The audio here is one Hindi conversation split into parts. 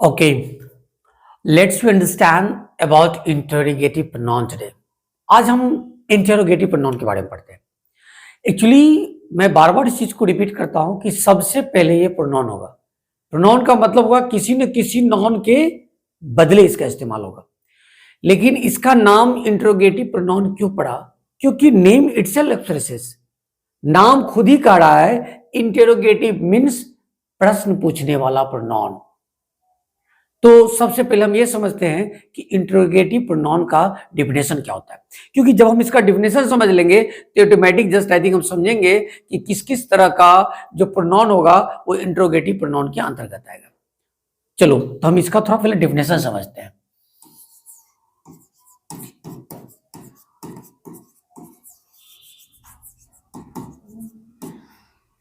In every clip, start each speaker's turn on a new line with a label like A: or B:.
A: Okay, let's we understand about interrogative pronoun today. आज हम interrogative pronoun के बारे में पढ़ते हैं. एक्चुअली मैं बार बार इस चीज को रिपीट करता हूं कि सबसे पहले ये प्रोनाउन होगा. प्रोनाउन का मतलब होगा किसी न किसी नाउन के बदले इसका इस्तेमाल होगा. लेकिन इसका नाम इंट्रोगेटिव प्रोनाउन क्यों पड़ा? क्योंकि नेम इटसेल्फ एक्सप्रेसेस, नाम खुद ही कह रहा है इंटेरोगेटिव मीन्स प्रश्न पूछने वाला प्रोनाउन. तो सबसे पहले हम ये समझते हैं कि इंट्रोगेटिव प्रोनाउन का डिफिनेशन क्या होता है, क्योंकि जब हम इसका डिफिनेशन समझ लेंगे तो ऑटोमेटिक जस्ट आई थिंक हम समझेंगे कि किस किस तरह का जो प्रोनाउन होगा वो इंट्रोगेटिव प्रोनाउन के अंतर्गत आएगा. चलो तो हम इसका थोड़ा पहले डिफिनेशन समझते हैं.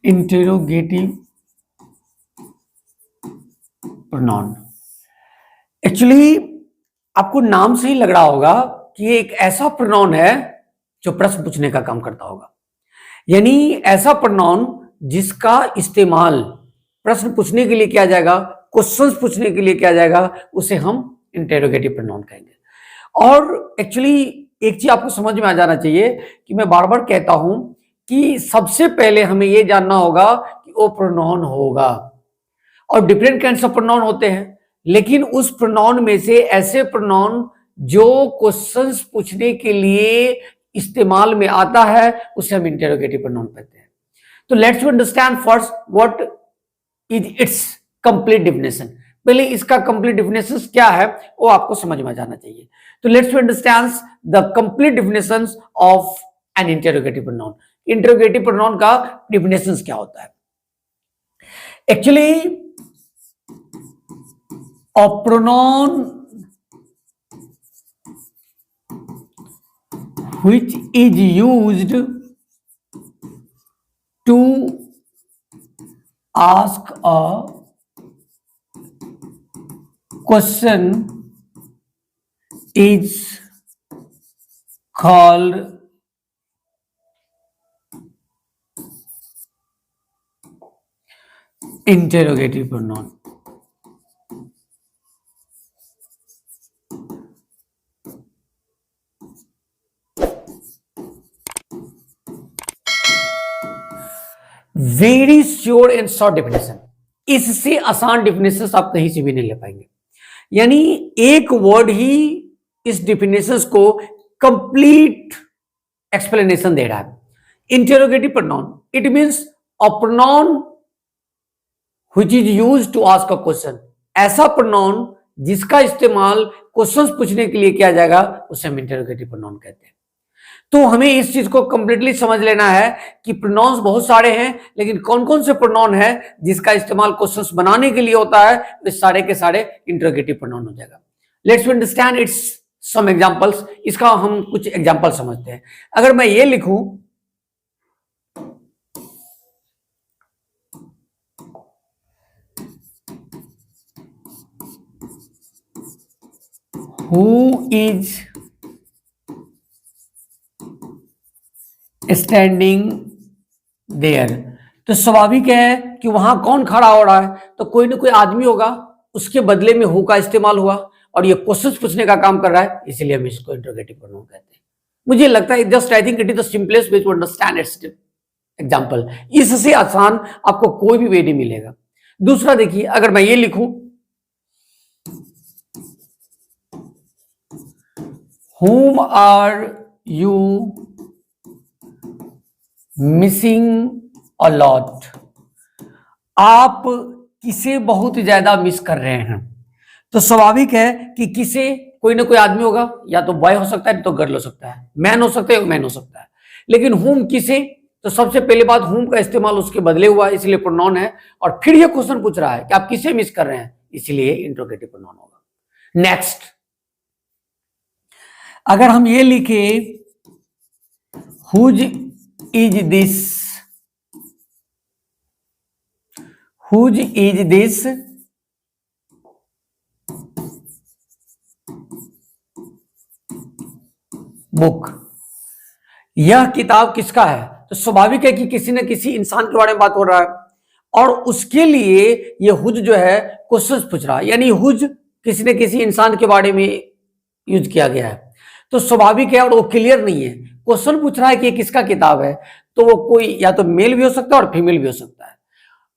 A: इंट्रोगेटिव प्रोनाउन एक्चुअली आपको नाम से ही लग रहा होगा कि ये एक ऐसा प्रोनाउन है जो प्रश्न पूछने का काम करता होगा. यानी ऐसा प्रोनाउन जिसका इस्तेमाल प्रश्न पूछने के लिए किया जाएगा, क्वेश्चंस पूछने के लिए किया जाएगा, उसे हम इंटेरोगेटिव प्रोनाउन कहेंगे. और एक्चुअली एक चीज आपको समझ में आ जाना चाहिए कि मैं बार बार कहता हूं कि सबसे पहले हमें यह जानना होगा कि वो प्रोनाउन होगा. और डिफरेंट काइंड्स ऑफ प्रोनाउन होते हैं, लेकिन उस प्रोनाउन में से ऐसे प्रोनाउन जो क्वेश्चंस पूछने के लिए इस्तेमाल में आता है उसे हम इंटेरोगेटिव प्रोनाउन कहते हैं. तो let's understand first what is it's complete definition. पहले इसका कंप्लीट डिफिनेशन क्या है वो आपको समझ में आ जाना चाहिए. तो let's understand the complete definition of N interrogative pronoun. Interrogative pronoun का डिफिनेशन क्या होता है? Actually a pronoun which is used to ask a question is called interrogative pronoun. Very sure and short definition. इससे आसान डिफिनेशन आप कहीं से भी नहीं ले पाएंगे. यानी एक वर्ड ही इस डिफिनेशन को कंप्लीट एक्सप्लेनेशन दे रहा है. Interrogative pronoun it means a pronoun which is used to ask a question. ऐसा प्रोनाउन जिसका इस्तेमाल क्वेश्चंस पूछने के लिए किया जाएगा उसे हम इंटेरोगेटिव प्रोनाउन कहते हैं. तो हमें इस चीज को कंप्लीटली समझ लेना है कि प्रोनाउंस बहुत सारे हैं, लेकिन कौन कौन से प्रोनाउन है जिसका इस्तेमाल क्वेश्चंस बनाने के लिए होता है, तो सारे के सारे इंटरोगेटिव प्रोनाउन हो जाएगा. Let's understand its some examples. इसका हम कुछ एग्जांपल समझते हैं. अगर मैं ये लिखूं हु इज स्टैंडिंग देयर, तो स्वाभाविक है कि वहां कौन खड़ा हो रहा है, तो कोई ना कोई आदमी होगा, उसके बदले में हु का इस्तेमाल हुआ और ये क्वेश्चन पूछने का काम कर रहा है, इसलिए हम इसको इंटरोगेटिव प्रोनाउन कहते हैं. मुझे लगता है just I think it is the simplest way to understand its example. इससे आसान आपको कोई भी वे नहीं मिलेगा. दूसरा देखिए, अगर मैं ये लिखूं whom are you missing a lot, आप किसे बहुत ज्यादा मिस कर रहे हैं. तो स्वाभाविक है कि किसे कोई ना कोई आदमी होगा, या तो बॉय हो सकता है तो गर्ल हो सकता है, मैन हो सकता है मैन हो सकता है. लेकिन हुम किसे, तो सबसे पहले बात हुम का इस्तेमाल उसके बदले हुआ, इसलिए प्रोनाउन है. और फिर ये क्वेश्चन पूछ रहा है कि आप किसे मिस कर रहे हैं, इसलिए इंट्रोगेटिव प्रोनाउन होगा. नेक्स्ट, अगर हम ये लिखे whose is this, whose is this book, यह किताब किसका है, तो स्वाभाविक है कि किसी न किसी इंसान के बारे में बात हो रहा है. और उसके लिए ये हुज जो है क्वेश्चंस पूछ रहा है, यानी हुज किसी न किसी इंसान के बारे में यूज किया गया है, तो स्वाभाविक है और वो क्लियर नहीं है। क्वेश्चन पूछ रहा है कि ये किसका किताब है, तो वो कोई या तो मेल भी हो सकता है और फीमेल भी हो सकता है,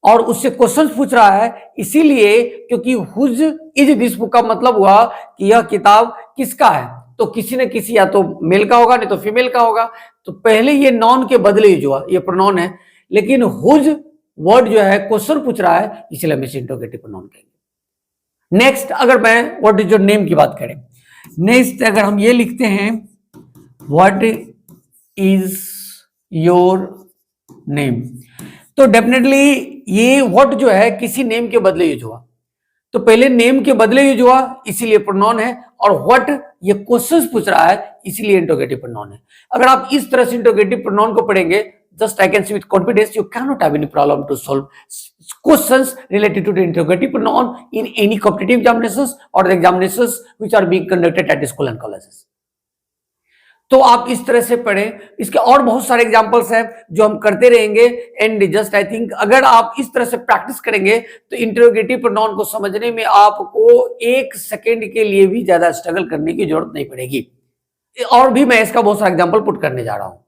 A: और उससे क्वेश्चन पूछ रहा है इसीलिए क्योंकि हुज इज दिस बुक का मतलब हुआ कि यह किताब किसका है, तो किसी न किसी या तो मेल का होगा नहीं तो फीमेल का होगा। तो पहले ये नॉन के बदले यूज हुआ, ये प्रोनाउन है, लेकिन हुज वर्ड जो है क्वेश्चन पूछ रहा है, इसलिए हम इसे इंटरोगेटिव प्रोनाउन कहेंगे। नेक्स्ट अगर मैं व्हाट इज योर नेम की बात करें, नेक्स्ट अगर हम ये लिखते हैं व्हाट इज योर नेम, तो डेफिनेटली ये व्हाट जो है किसी नेम के बदले यूज हुआ, तो पहले नेम के बदले यूज हुआ इसीलिए प्रोनाउन है, और व्हाट ये क्वेश्चंस पूछ रहा है इसीलिए इंटरोगेटिव प्रोनाउन है। अगर आप इस तरह से इंटरोगेटिव प्रोनाउन को पढ़ेंगे, just I can say with confidence you can not have any problem to solve questions related to the interrogative pronoun in any competitive examinations और the examinations which are being conducted at school and colleges. तो आप इस तरह से पढ़ें, इसके और बहुत सारे एग्जांपल्स हैं जो हम करते रहेंगे, एंड जस्ट आई थिंक अगर आप इस तरह से प्रैक्टिस करेंगे तो इंटरोगेटिव प्रोनाउन को समझने में आपको 1 सेकेंड के लिए भी ज्यादा स्ट्रगल करने की जरूरत नहीं पड़ेगी। और भी मैं इसका बहुत सारा एग्जांपल पुट करने जा रहा हूं।